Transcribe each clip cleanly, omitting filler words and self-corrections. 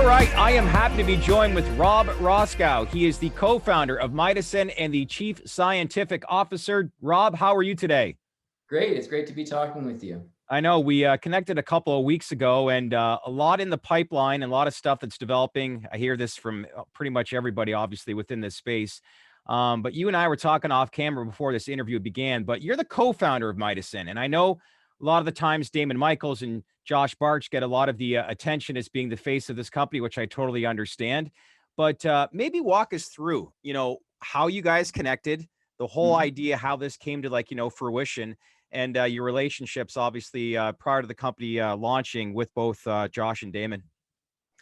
right, I am happy to be joined with Rob Roscow. He is the co-founder of Mydecine and the chief scientific officer. Rob, how are you today? Great. It's great to be talking with you. I know we connected a couple of weeks ago, and a lot in the pipeline and a lot of stuff that's developing. I hear this from pretty much everybody, obviously, within this space. But you and I were talking off camera before this interview began, but you're the co-founder of Mydecine. And I know a lot of the times Damon Michaels and Josh Barch get a lot of the attention as being the face of this company, which I totally understand. But maybe walk us through, how you guys connected, the whole Mhm. idea, how this came to fruition, and your relationships, obviously, prior to the company launching with both Josh and Damon.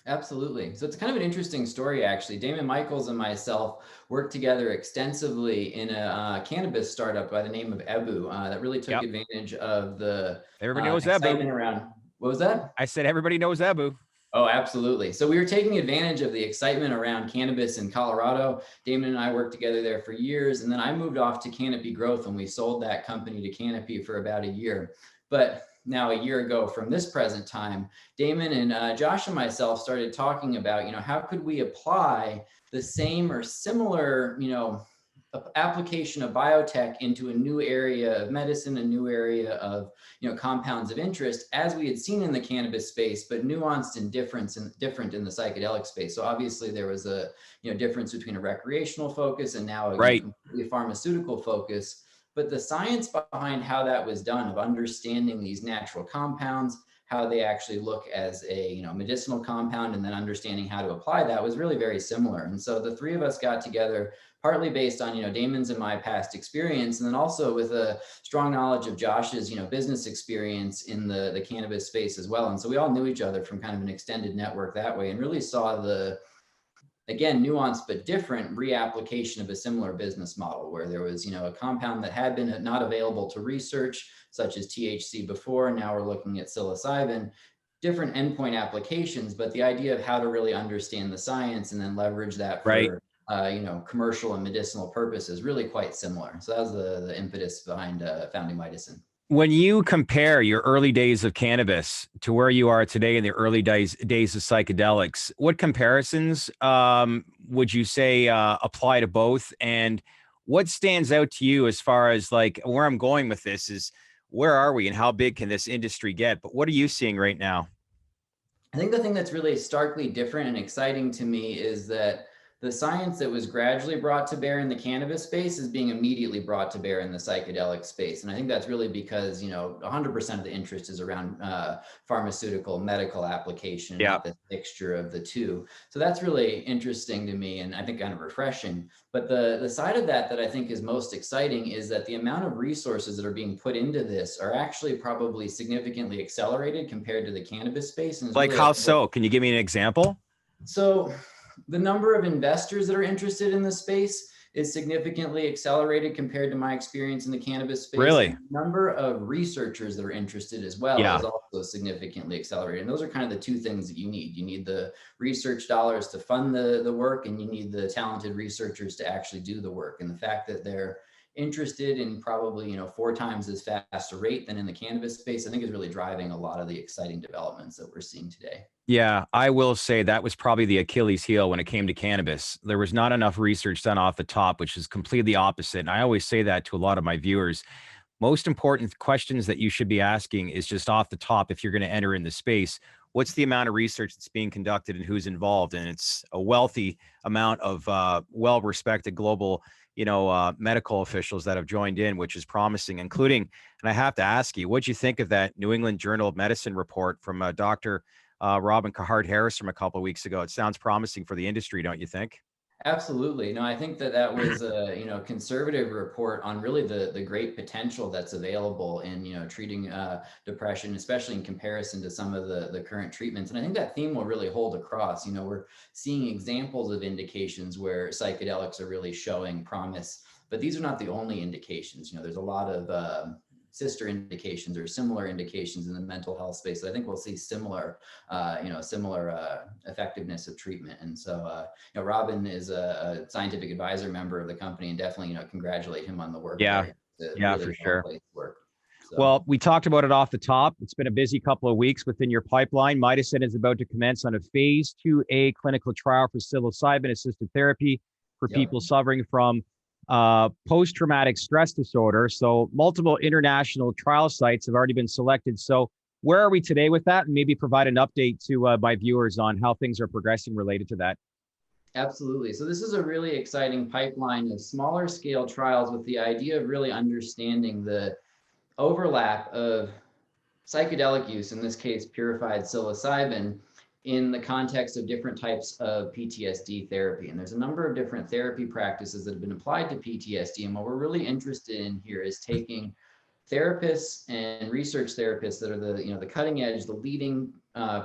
Absolutely. So it's kind of an interesting story, actually. Damon Michaels and myself worked together extensively in a cannabis startup by the name of Ebu that really took Yep. advantage of the Everybody knows Ebu. excitement around. What was that? I said everybody knows Ebu. Oh, absolutely. So we were taking advantage of the excitement around cannabis in Colorado. Damon and I worked together there for years. And then I moved off to Canopy Growth and we sold that company to Canopy for about a year. But now a year ago from this present time, Damon and Josh and myself started talking about, how could we apply the same or similar, application of biotech into a new area of medicine, a new area of compounds of interest, as we had seen in the cannabis space, but nuanced and different in the psychedelic space. So obviously there was a difference between a recreational focus and now a Right. completely pharmaceutical focus. But the science behind how that was done, of understanding these natural compounds, how they actually look as a medicinal compound, and then understanding how to apply that, was really very similar. And so the three of us got together, partly based on Damon's and my past experience, and then also with a strong knowledge of Josh's business experience in the cannabis space as well. And so we all knew each other from kind of an extended network that way, and really saw the, again, nuanced but different reapplication of a similar business model, where there was a compound that had been not available to research, such as THC before, and now we're looking at psilocybin. Different endpoint applications, but the idea of how to really understand the science and then leverage that Right. for commercial and medicinal purposes, really quite similar. So that was the impetus behind founding Mydecine. When you compare your early days of cannabis to where you are today in the early days of psychedelics, what comparisons would you say apply to both? And what stands out to you as far as like where I'm going with this is where are we and how big can this industry get? But what are you seeing right now? I think the thing that's really starkly different and exciting to me is that the science that was gradually brought to bear in the cannabis space is being immediately brought to bear in the psychedelic space. And I think that's really because, 100% of the interest is around pharmaceutical, medical application, Yeah. not the mixture of the two. So that's really interesting to me, and I think kind of refreshing. But the side of that I think is most exciting is that the amount of resources that are being put into this are actually probably significantly accelerated compared to the cannabis space. And it's Like really how so? Can you give me an example? so the number of investors that are interested in this space is significantly accelerated compared to my experience in the cannabis space. Really? And the number of researchers that are interested as well Yeah. is also significantly accelerated. And those are kind of the two things that you need. You need the research dollars to fund the work, and you need the talented researchers to actually do the work. And the fact that they're interested in probably 4 times as fast a rate than in the cannabis space, I think is really driving a lot of the exciting developments that we're seeing today. Yeah, I will say that was probably the Achilles heel when it came to cannabis. There was not enough research done off the top, which is completely opposite. And I always say that to a lot of my viewers. Most important questions that you should be asking is just off the top if you're going to enter in the space. What's the amount of research that's being conducted and who's involved? And it's a wealthy amount of well-respected global, medical officials that have joined in, which is promising, including, and I have to ask you, what'd you think of that New England Journal of Medicine report from Dr. Robin Carhart-Harris from a couple of weeks ago? It sounds promising for the industry, don't you think? Absolutely. No, I think that was a conservative report on really the great potential that's available in treating depression, especially in comparison to some of the current treatments. And I think that theme will really hold across. We're seeing examples of indications where psychedelics are really showing promise, but these are not the only indications. There's a lot of sister indications or similar indications in the mental health space. So I think we'll see similar effectiveness of treatment. And so, Robin is a scientific advisor member of the company, and definitely, congratulate him on the work. Yeah, There. It's a yeah, really for sure. well-placed work. So. Well, we talked about it off the top. It's been a busy couple of weeks within your pipeline. Mydecine is about to commence on a phase 2A clinical trial for psilocybin-assisted therapy for Yep. people suffering from post-traumatic stress disorder. So multiple international trial sites have already been selected. So where are we today with that? And maybe provide an update to my viewers on how things are progressing related to that. Absolutely. So this is a really exciting pipeline of smaller scale trials with the idea of really understanding the overlap of psychedelic use, in this case, purified psilocybin, in the context of different types of PTSD therapy. And there's a number of different therapy practices that have been applied to PTSD. And what we're really interested in here is taking therapists and research therapists that are the cutting edge, the leading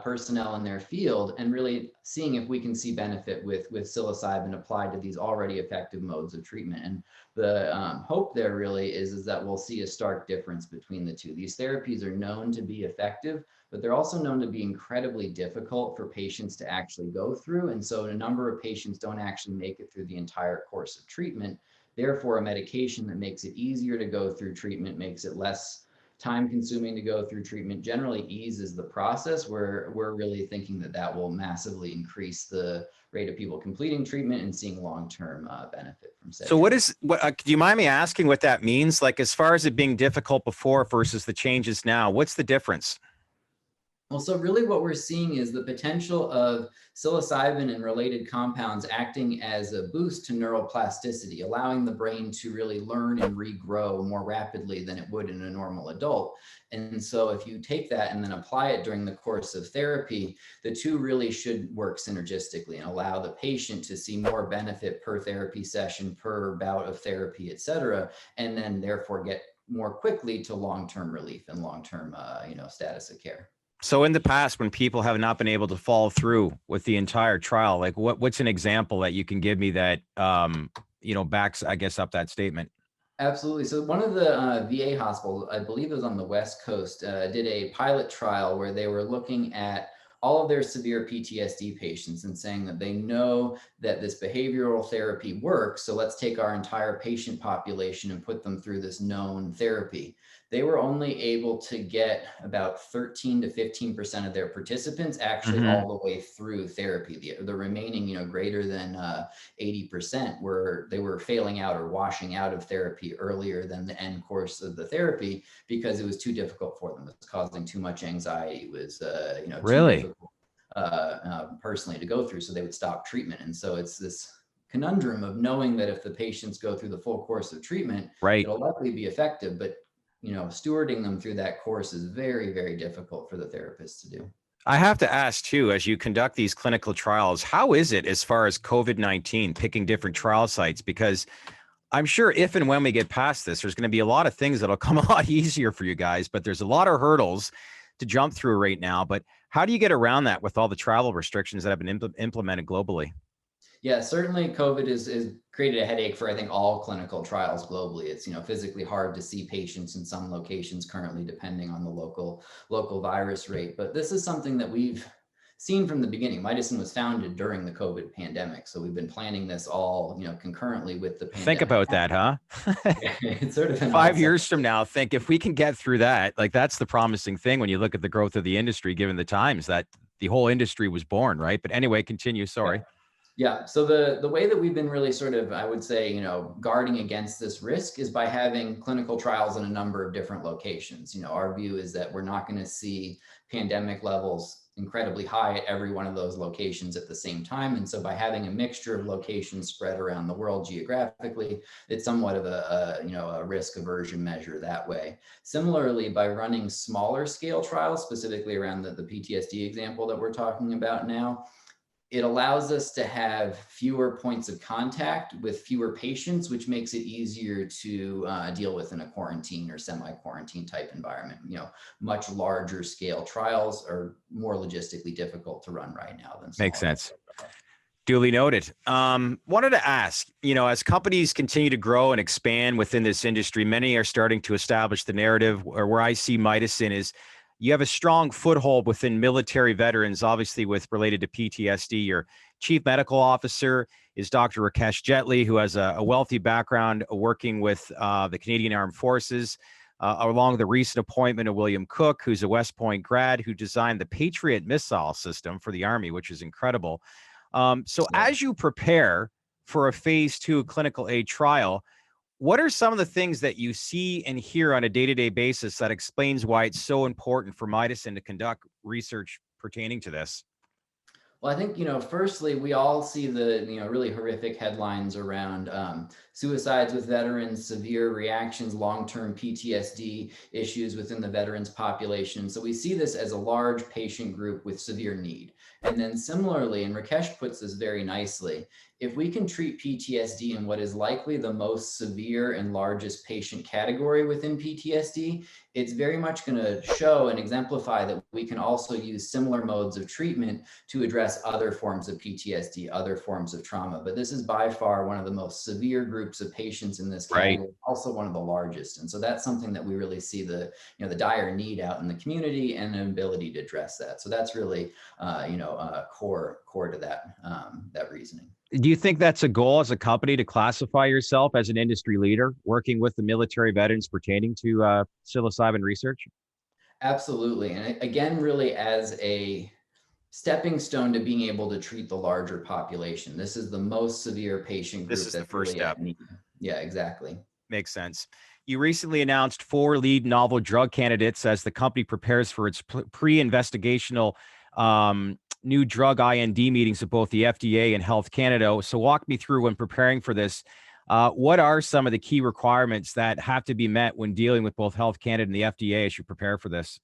personnel in their field, and really seeing if we can see benefit with psilocybin applied to these already effective modes of treatment. And the hope there really is that we'll see a stark difference between the two. These therapies are known to be effective, but they're also known to be incredibly difficult for patients to actually go through. And so a number of patients don't actually make it through the entire course of treatment. Therefore, a medication that makes it easier to go through treatment, makes it less time consuming to go through treatment, generally eases the process. We're really thinking that will massively increase the rate of people completing treatment and seeing long-term benefit from said. So do you mind me asking what that means? Like, as far as it being difficult before versus the changes now, what's the difference? Well, so really what we're seeing is the potential of psilocybin and related compounds acting as a boost to neuroplasticity, allowing the brain to really learn and regrow more rapidly than it would in a normal adult. And so if you take that and then apply it during the course of therapy, the two really should work synergistically and allow the patient to see more benefit per therapy session, per bout of therapy, et cetera, and then therefore get more quickly to long-term relief and long-term status of care. So in the past, when people have not been able to follow through with the entire trial, like what's an example that you can give me that, backs, I guess, up that statement? Absolutely. So one of the VA hospitals, I believe it was on the West Coast, did a pilot trial where they were looking at all of their severe PTSD patients and saying that they know that this behavioral therapy works. So let's take our entire patient population and put them through this known therapy. They were only able to get about 13 to 15% of their participants actually all the way through therapy. The remaining, greater than 80% they were failing out or washing out of therapy earlier than the end course of the therapy because it was too difficult for them. It was causing too much anxiety. It was, Really? too difficult personally to go through. So they would stop treatment. And so it's this conundrum of knowing that if the patients go through the full course of treatment, Right. it'll likely be effective, but stewarding them through that course is very, very difficult for the therapist to do. I have to ask too, as you conduct these clinical trials, how is it as far as COVID-19 picking different trial sites? Because I'm sure if and when we get past this, there's going to be a lot of things that'll come a lot easier for you guys, but there's a lot of hurdles to jump through right now. But how do you get around that with all the travel restrictions that have been implemented globally? Yeah, certainly COVID is created a headache for, I think, all clinical trials globally. It's, physically hard to see patients in some locations currently, depending on the local virus rate. But this is something that we've seen from the beginning. Mydecine was founded during the COVID pandemic. So we've been planning this all, concurrently with the pandemic. Think about that, huh? It's sort of 5 years from now, think if we can get through that, like that's the promising thing when you look at the growth of the industry, given the times that the whole industry was born, right? But anyway, continue. Sorry. Yeah. So the way that we've been really sort of, I would say, guarding against this risk is by having clinical trials in a number of different locations. Our view is that we're not going to see pandemic levels incredibly high at every one of those locations at the same time. And so by having a mixture of locations spread around the world geographically, it's somewhat of a risk aversion measure that way. Similarly, by running smaller scale trials, specifically around the PTSD example that we're talking about now, it allows us to have fewer points of contact with fewer patients, which makes it easier to deal with in a quarantine or semi-quarantine type environment. Much larger scale trials are more logistically difficult to run right now than smaller. Makes sense. Duly noted. Wanted to ask, as companies continue to grow and expand within this industry, many are starting to establish the narrative, or where I see Mydecine is you have a strong foothold within military veterans, obviously related to PTSD. Your chief medical officer is Dr. Rakesh Jetley, who has a wealthy background working with the Canadian Armed Forces. along the recent appointment of William Cook, who's a West Point grad who designed the Patriot missile system for the Army, which is incredible. So Yeah. as you prepare for a phase 2 clinical aid trial, what are some of the things that you see and hear on a day-to-day basis that explains why it's so important for Mydecine to conduct research pertaining to this? Well, I think, firstly, we all see the, really horrific headlines around suicides with veterans, severe reactions, long-term PTSD issues within the veterans population. So we see this as a large patient group with severe need. And then similarly, and Rakesh puts this very nicely, if we can treat PTSD in what is likely the most severe and largest patient category within PTSD, it's very much going to show and exemplify that we can also use similar modes of treatment to address other forms of PTSD, other forms of trauma. But this is by far one of the most severe groups of patients in this Right. category, also one of the largest. And so that's something that we really see the dire need out in the community and an ability to address that. So that's really, core to that reasoning. Do you think that's a goal as a company to classify yourself as an industry leader working with the military veterans pertaining to psilocybin research? Absolutely. And again, really as a stepping stone to being able to treat the larger population. This is the most severe patient This group is the that's first really step. at need. Yeah, exactly. Makes sense. You recently announced 4 lead novel drug candidates as the company prepares for its pre-investigational new drug IND meetings with both the FDA and Health Canada. So walk me through when preparing for this. What are some of the key requirements that have to be met when dealing with both Health Canada and the FDA as you prepare for this?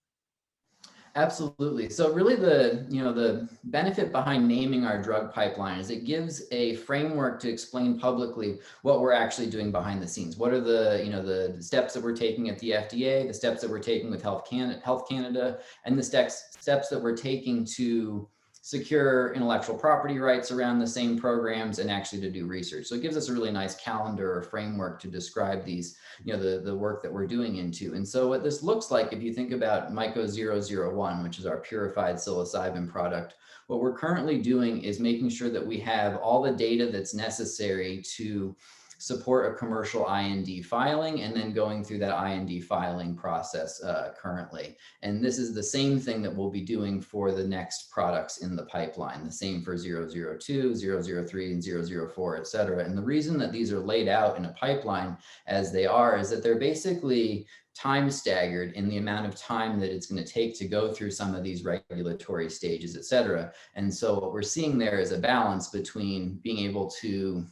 Absolutely. So really the benefit behind naming our drug pipeline is it gives a framework to explain publicly what we're actually doing behind the scenes. What are the steps that we're taking at the FDA, the steps that we're taking with Health Canada, and the steps that we're taking to secure intellectual property rights around the same programs and actually to do research. So it gives us a really nice calendar or framework to describe these, the work that we're doing into. And so what this looks like, if you think about MYCO 001, which is our purified psilocybin product, what we're currently doing is making sure that we have all the data that's necessary to support a commercial IND filing and then going through that IND filing process currently. And this is the same thing that we'll be doing for the next products in the pipeline, the same for 002, 003, and 004, et cetera. And the reason that these are laid out in a pipeline as they are is that they're basically time staggered in the amount of time that it's going to take to go through some of these regulatory stages, et cetera. And so what we're seeing there is a balance between being able to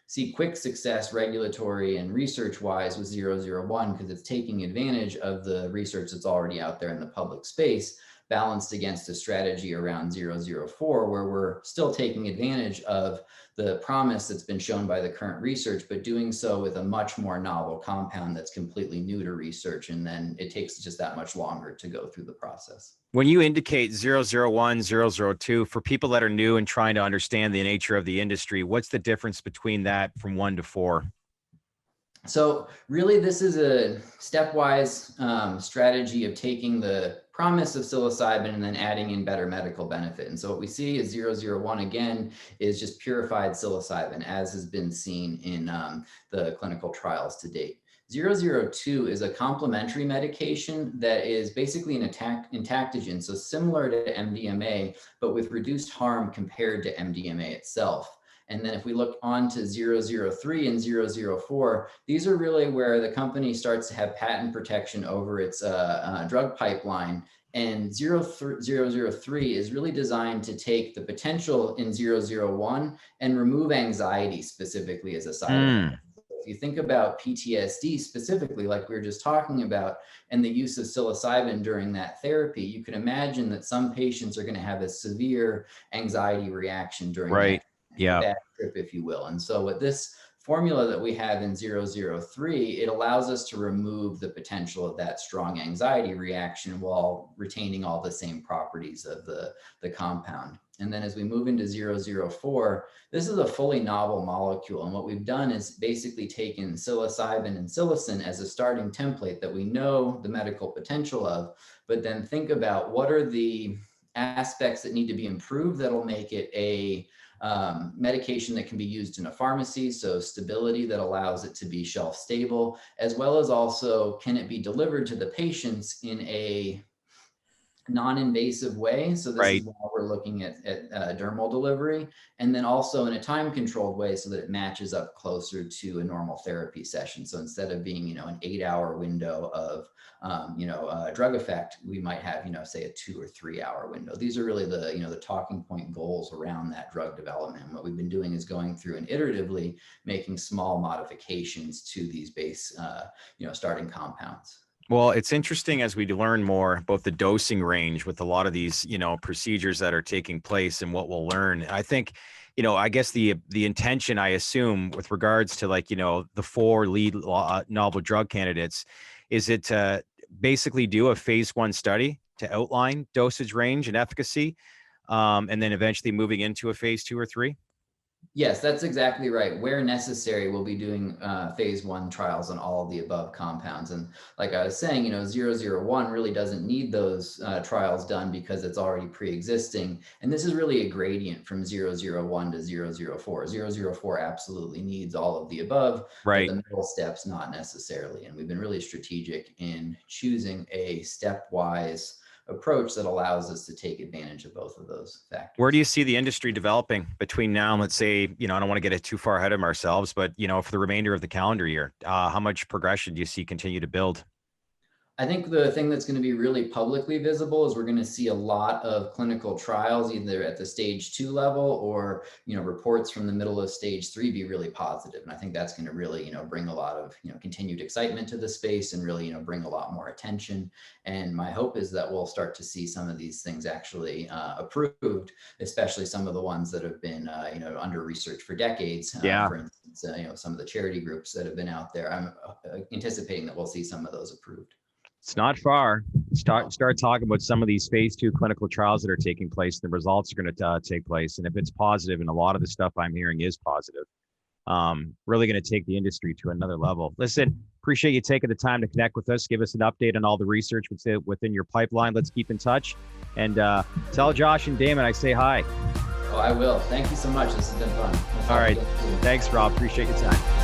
see quick success regulatory and research wise with 001 because it's taking advantage of the research that's already out there in the public space, balanced against a strategy around 004 where we're still taking advantage of the promise that's been shown by the current research, but doing so with a much more novel compound that's completely new to research. And then it takes just that much longer to go through the process. When you indicate 001, 002, for people that are new and trying to understand the nature of the industry, what's the difference between that from 1 to 4? So really, this is a stepwise strategy of taking the promise of psilocybin and then adding in better medical benefit. And so what we see is 001 again is just purified psilocybin, as has been seen in the clinical trials to date. 002 is a complementary medication that is basically an entactogen, so similar to MDMA, but with reduced harm compared to MDMA itself. And then if we look on to 003 and 004, these are really where the company starts to have patent protection over its drug pipeline. And 003 is really designed to take the potential in 001 and remove anxiety specifically as a side effect. If you think about PTSD specifically, like we were just talking about, and the use of psilocybin during that therapy, you can imagine that some patients are going to have a severe anxiety reaction during Right. that Yeah. bad trip, if you will. And so with this formula that we have in 003, it allows us to remove the potential of that strong anxiety reaction while retaining all the same properties of the compound. And then as we move into 004, this is a fully novel molecule. And what we've done is basically taken psilocybin and psilocin as a starting template that we know the medical potential of, but then think about what are the aspects that need to be improved that'll make it a medication that can be used in a pharmacy, so stability that allows it to be shelf stable, as well as also can it be delivered to the patients in a non-invasive way. So this is Right. why we're looking at dermal delivery, and then also in a time-controlled way so that it matches up closer to a normal therapy session. So instead of being, an 8-hour window of, drug effect, we might have, say a 2 or 3 hour window. These are really the, the talking point goals around that drug development. And what we've been doing is going through and iteratively making small modifications to these base, starting compounds. Well, it's interesting as we learn more about the dosing range with a lot of these, procedures that are taking place and what we'll learn. I think, I guess the intention, I assume, with regards to like, the 4 lead novel drug candidates, is it to basically do a phase 1 study to outline dosage range and efficacy, and then eventually moving into a phase 2 or 3? Yes, that's exactly right. Where necessary, we'll be doing phase 1 trials on all of the above compounds. And like I was saying, 001 really doesn't need those trials done because it's already pre-existing. And this is really a gradient from 001 to 004. 004 absolutely needs all of the above, but Right. the middle steps not necessarily. And we've been really strategic in choosing a stepwise approach that allows us to take advantage of both of those Where do factors. you see the industry developing between now and, let's say, I don't want to get it too far ahead of ourselves, but, for the remainder of the calendar year, how much progression do you see continue to build? I think the thing that's going to be really publicly visible is we're going to see a lot of clinical trials, either at the stage 2 level or, reports from the middle of stage 3 be really positive. And I think that's going to really, bring a lot of, continued excitement to the space and really, bring a lot more attention. And my hope is that we'll start to see some of these things actually approved, especially some of the ones that have been, under research for decades. Yeah. For instance, some of the charity groups that have been out there. I'm anticipating that we'll see some of those approved. It's not far. Start talking about some of these phase 2 clinical trials that are taking place. The results are going to take place. And if it's positive, and a lot of the stuff I'm hearing is positive, really going to take the industry to another level. Listen, appreciate you taking the time to connect with us. Give us an update on all the research within your pipeline. Let's keep in touch. And tell Josh and Damon I say hi. Oh, I will. Thank you so much. This has been fun. All right. Thanks, Rob. Appreciate your time.